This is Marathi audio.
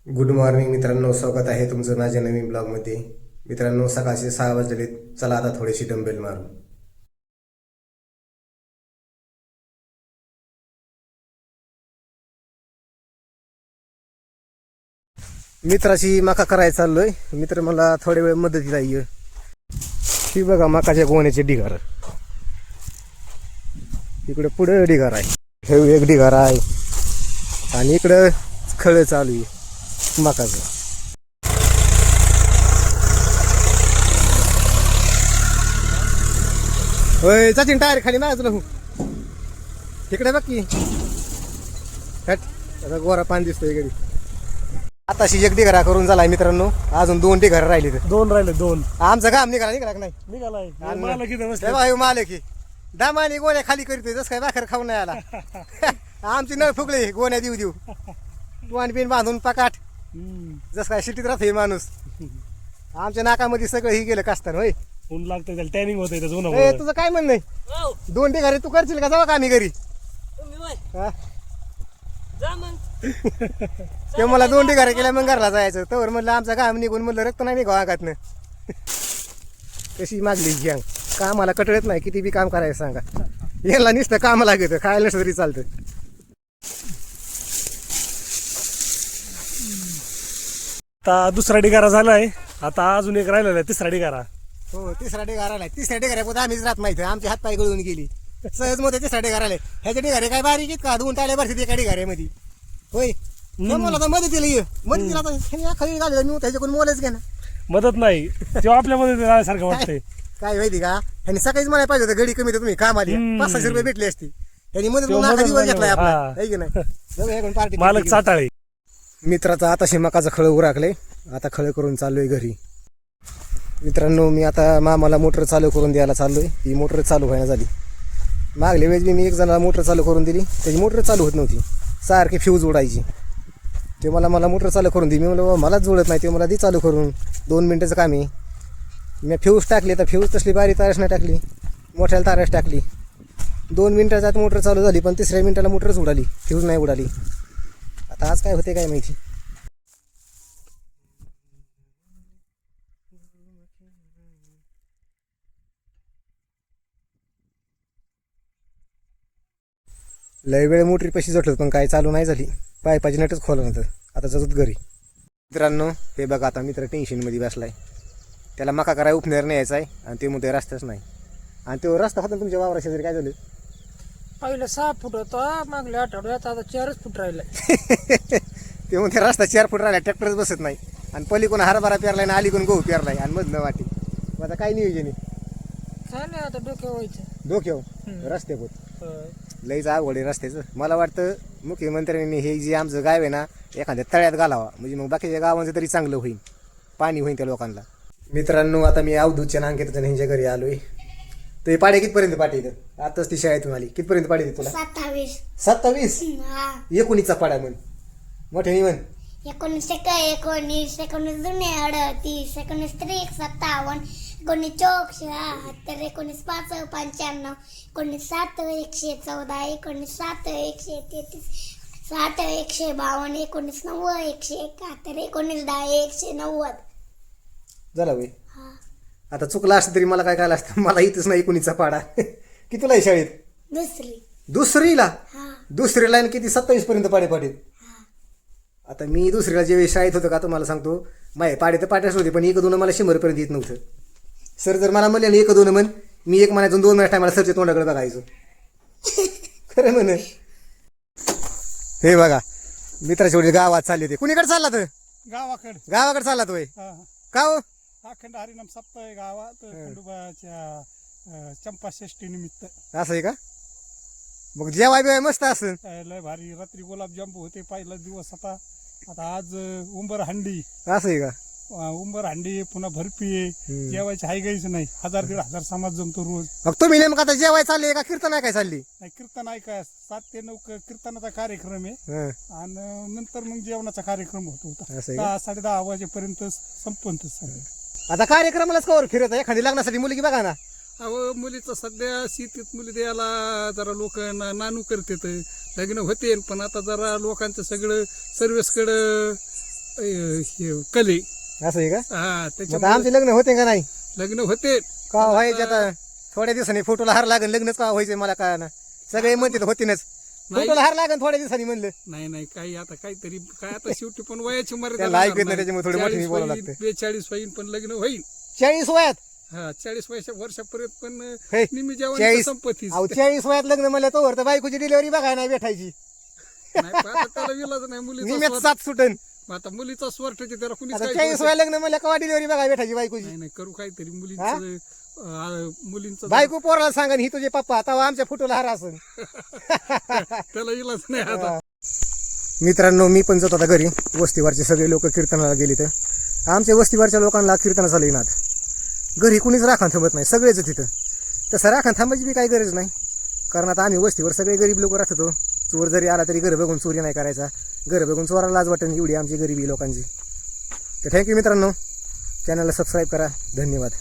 गुड मॉर्निंग मित्रांनो, स्वागत आहे तुमचं माझ्या नवीन ब्लॉगमध्ये. मित्रांनो, सकाळचे 6 वाजलेले. चला आता थोडीशी डंबेल मारू. मित्राची मका करायला चाललोय. मित्र मला थोड्या वेळ मदतीला ये. ही बघा मकाच्या गोण्याचे ढिगार. इकडे पुढे ढिगार आहे, हे एक ढिगार आहे आणि इकडं खळ चालू आहे मकाचं. होय सचिन, टायर खाली नाही तुला तिकडे बघ की. आता गोरा पाणी दिसतोय गडी. आताशी एक ढिगारा करून झालाय मित्रांनो, अजून 2 ढिगारा राहिले. दोन राहिले दोन. आमचं काम निघाला का नाही? निघालाय मालक की दामाने गोण्या खाली करतोय, जसं काय भाकर खाऊन नाही आला. आमची नळ फुगले गोण्या देऊ देऊ. टोन पिन बांधून पकाट, जसं काय शिटीत राहतोय माणूस. आमच्या नाकामध्ये सगळं ही गेलं कास्तान. होय ऊन लागतं त्याला, टॅनिंग होतंय त्याचं ए, उन्हामुळे. तुझं काय म्हणणं आहे? 2 ढिगारे तू करशील का जावा का आम्ही घरी? हा? ते मला 2 ढिगारे केल्या मग घरला जायचं. तर म्हणलं आमचं काम निघून, म्हणलं रक्त नाही निघावं अंगातनं. कशी मागली गँग. कामाला कटळत नाही, किती बी काम करायचं सांगा. याला नुसतं कामाला लागतं, खायला नसतं तरी चालतं. आता दुसरा ढिगारा झालाय, आता अजून एक राहिलेला आहे, तिसरा ढिगारा. हो, तिसरा ढिगारा आलाय. तिसऱ्या ढिगाऱ्या आम्हीच राहत माहिती, आमचे हातपाय गळून गेली सहज मध्ये. तिसरा ढिगारा आलाय. ह्याचे ढिगारे काय बारीक आहेत का? 2 टाळ्या भरतात एका ढिगाऱ्यामध्ये. होय मला तर मदतीला ये. मदतीला आता खाली घाललं मी, त्याच्याकडून मोलच घ्या ना. मदत नाही, तेव्हा आपल्या मदत आल्यासारखं वाटतंय. काय माहिती का, ह्यांनी सकाळीच म्हणायला पाहिजे होतं गडी कमी तर तुम्ही काम आली 500 रुपये भेटले असते. त्यांनी मदत तेव्हा मदत दिवस घेतलाय आपला, हा. है की नाही? जाऊ ह्याकडून पार्टी. मालक चाटाळे. मित्राचा आता मकाचं खळ उराकलंय. आता खळ करून चाललोय घरी. मित्रांनो, मी आता मामाला मोटर चालू करून द्यायला चाललोय. ही मोटर चालू व्हायला झाली. मागल्या वेळेस मी एक जणाला मोटर चालू करून दिली, त्याची मोटर चालू होत नव्हती, सारखी फ्यूज उडायची. ते मला मोटर चालू करून दिली. मी म्हणलं मलाच जुळत नाही. ते मला दी चालू करून, 2 मिनिटाचं काम आहे. मी फ्यूज टाकली तर फ्यूज तसली बारीक तारच नाही टाकली, मोठ्याला तारच टाकली. 2 मिनिटाच्या आत मोटर चालू झाली, पण 3ऱ्या मिनिटाला मोटरच उडाली, फ्यूज नाही उडाली. आता आज काय होते काय माहिती. लय वेळ मोटरी पशी जटलं, पण काय चालू नाही झाली. पायपाची नटच खोलं नव्हतं. आता जात घरी. मित्रांनो, हे बघा आता मित्र टेन्शनमध्ये बसलाय. त्याला मका करायला उपनेर नाही यायचा आहे, आणि ते म्हणते रस्ताच नाही. आणि तो रस्ता होता तुमच्या वावरा शेजारी, काय झालं? पहिलं 6 फूट होता, मागल्या आठवड्यात आता 4च फूट राहिलाय. ते म्हणते रस्ता 4 फूट राहिला, ट्रॅक्टरच बसत नाही. आणि पलीकडून हरभरा पेरलाय ना अलीकडून गहू पेरलाय, आणि मधनं वाटी. आता काय नियोजन आहे? चालेल आता डोक्या व्हायचं. डोक्यावर रस्त्यावर लईच आवड आहे रस्त्याचं. मला वाटतं मुख्यमंत्र्यांनी हे जे आमचं गाव आहे ना, एखाद्या तळ्यात घालावा, म्हणजे मग बाकीच्या गावांचं तरी चांगलं होईल, पाणी होईल त्या लोकांना. मित्रांनो, आता मी अवधूतच्या नांकेत ह्यांच्या घरी आलोय. तर हे पाडे कितपर्यंत पाठी इथं? आताच ती शाळेतून आली. कितपर्यंत पाडी देत तुला? 27. 27? हा, 19चा पाडा म्हण, मोठ्याने म्हण. 19 दुने 38, 19 त्रिक 57, 19 चौक 76, 19 5 95, 19 7 114, 19 7 133, 7 152, 19 9 171, 19 10 190. झाला वय. हा, आता चुकला असतं तरी मला काय कळलं असतं. मला इथंच नाही 19चा पाडा. कितीला आहे शाळेत? दुसरीला. हा, दुसरीला आणि किती 27 पर्यंत पाडे पाडीत. हा. आता मी दुसरीला ज्यावेळी शाळेत होतो का, तुम्हाला सांगतो, माझे पाडे तर पाट्याच होते, पण 1-2 मला 100 पर्यंत येत नव्हतं. सर जर मला म्हणले ना 1-2 म्हण, मी 1 म्हणायचो, 2 महिन्या टायमाला सरच्या तोंडाकडे बघायचो. खरं म्हण. हे बघा, मित्राच्या वडील गावात चालले होते. कुणीकडे चालला तर? गावाकडे चालला तो. का हो? अखंड हरिनाम सप्ताह आहे गावात, खंडोबाच्या चंपाषष्ठी निमित्त. असं आहे का? मग जेवाय बिवाय मस्त असेल. लय भारी. रात्री गुलाबजांबू होते पहिला दिवस. आता आज उंबर हंडी. असं आहे का? उंबर हंडी, पुन्हा भरपी आहे. जेवायची हाय गायच नाही. 1000-1500 समाज जमतो रोज. मग तुम्ही नेमकं आता जेवाय चालले का कीर्तन आहे काय चालली? नाही, कीर्तन ऐका. 7 ते 9 कीर्तनाचा कार्यक्रम आहे, हं. आणि नंतर मग जेवणाचा कार्यक्रम होतो. असं आहे का? 10-10:30 वाजेपर्यंत संपवत सगळं. आता कार्यक्रमालाच कवर फिरत आहे. एखादी लग्नासाठी मुलगी बघा ना. अहो, मुलीचं सध्या शेतीत मुली द्यायला जरा लोक नानू करतात. लग्न होते, पण आता जरा लोकांचं सगळं सर्व्हिसकडं कले असं आहे का? हा मग आता त्याच्यामुळे आमचे लग्न होते का नाही? लग्न होते. का व्हायचे आता थोड्या दिवसांनी फोटोला हार लागेल, लग्नच का व्हायचंय मला काय ना. सगळे म्हणते होतीनच, फोटोला हार लागेल थोड्या दिवसांनी म्हणलं. नाही काही आता काहीतरी काय आता शेवटी पण वयाची त्याला ऐकू येत नाही, त्याच्यामुळे थोडी मोठी बोलावं लागतं. 42 होईन पण लग्न होईल. 40 वयात? हा 40 वर्षापर्यंत पण हे, निम्मी जेवण 40 संपत्ती. अहो 40 वयात लग्न म्हणलं तो तर बायकोची डिलिव्हरी बघाय नाही भेटायची. नाही पण आता त्याला विलाज नाही मुलीचा निम्यात स्वार्थ. 7 सुटन. आता मुलीचा स्वार्थ आहे, त्याला कुणीच आता काय 40 वया लग्न म्हणलं केव्हा डिलिव्हरी बघाय भेटायची बायकोची? नाही करू काहीतरी मुलींचं बायको पोराला सांगा ही तुझे पप्पा तेव्हा आमच्या फोटोला हार असन. त्याला इलाज नाही आता. मित्रांनो, मी पण जातो आता घरी. वस्तीवरचे सगळे लोक कीर्तनाला गेली तर आमच्या वस्तीवरच्या लोकांना कीर्तनाचा लई नाद. घरी कुणीच राखण थांबत नाही, सगळेच तिथं. तसं राखण थांबायची बी काही गरज नाही, कारण आता आम्ही वस्तीवर सगळे गरीब लोक राहतो. चोर जरी आला तरी घर बघून चोरी नाही करायचा, घर बघून चोराला लाज वाटेल एवढी आमची गरिबी लोकांची. तर थँक्यू मित्रांनो, चॅनलला सबस्क्राईब करा. धन्यवाद.